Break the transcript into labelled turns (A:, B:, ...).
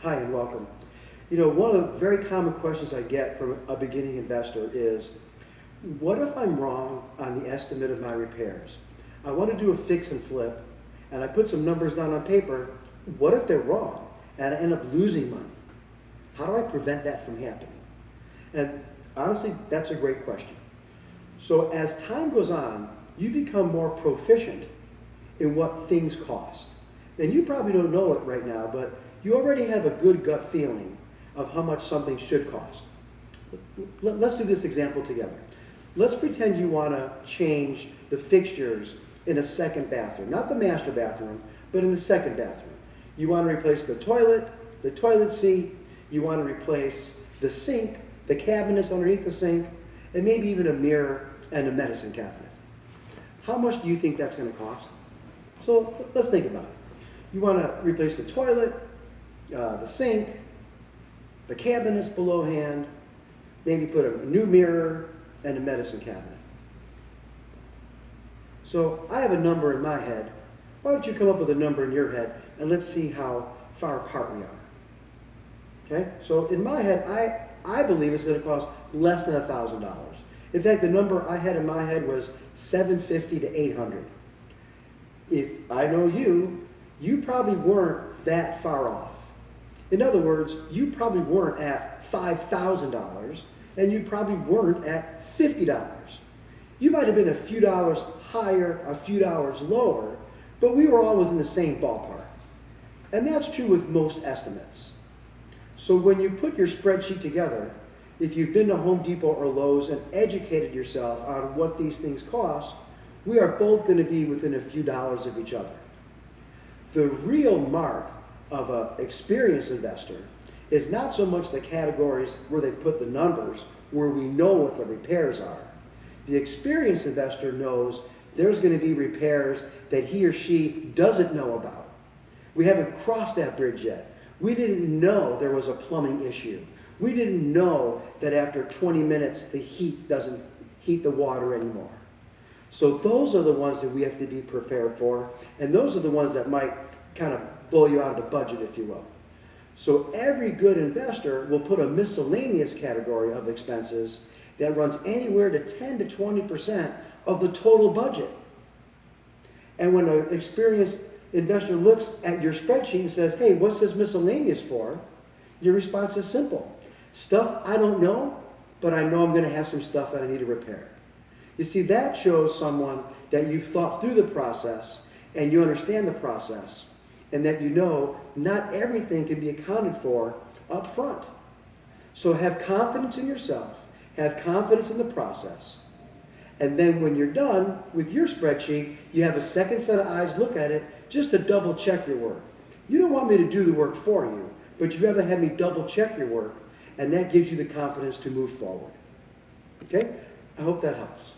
A: Hi and welcome. One of the very common questions I get from a beginning investor is, what if I'm wrong on the estimate of my repairs? I want to do a fix and flip, and I put some numbers down on paper. What if they're wrong and I end up losing money? How do I prevent that from happening? And honestly, that's a great question. So as time goes on, you become more proficient in what things cost. And you probably don't know it right now, but you already have a good gut feeling of how much something should cost. Let's do this example together. Let's pretend you want to change the fixtures in a second bathroom, not the master bathroom, but in the second bathroom. You want to replace the toilet seat, you want to replace the sink, the cabinets underneath the sink, and maybe even a mirror and a medicine cabinet. How much do you think that's going to cost? So let's think about it. You want to replace the toilet, the sink, the cabinets below hand, maybe put a new mirror and a medicine cabinet. So I have a number in my head. Why don't you come up with a number in your head and let's see how far apart we are. Okay? So in my head, I believe it's going to cost less than $1,000. In fact, the number I had in my head was $750 to $800. If I know you probably weren't that far off. In other words, you probably weren't at $5,000 and you probably weren't at $50. You might have been a few dollars higher, a few dollars lower, but we were all within the same ballpark. And that's true with most estimates. So when you put your spreadsheet together, if you've been to Home Depot or Lowe's and educated yourself on what these things cost, we are both going to be within a few dollars of each other. The real mark of an experienced investor is not so much the categories where they put the numbers, where we know what the repairs are. The experienced investor knows there's going to be repairs that he or she doesn't know about. We haven't crossed that bridge yet. We didn't know there was a plumbing issue. We didn't know that after 20 minutes the heat doesn't heat the water anymore. So those are the ones that we have to be prepared for, and those are the ones that might kind of blow you out of the budget, if you will. So every good investor will put a miscellaneous category of expenses that runs anywhere to 10 to 20% of the total budget. And when an experienced investor looks at your spreadsheet and says, hey, what's this miscellaneous for? Your response is simple. Stuff I don't know, but I know I'm going to have some stuff that I need to repair. You see, that shows someone that you've thought through the process and you understand the process, and that you know not everything can be accounted for up front. So have confidence in yourself, have confidence in the process, and then when you're done with your spreadsheet, you have a second set of eyes look at it just to double check your work. You don't want me to do the work for you, but you'd rather have me double check your work, and that gives you the confidence to move forward. Okay? I hope that helps.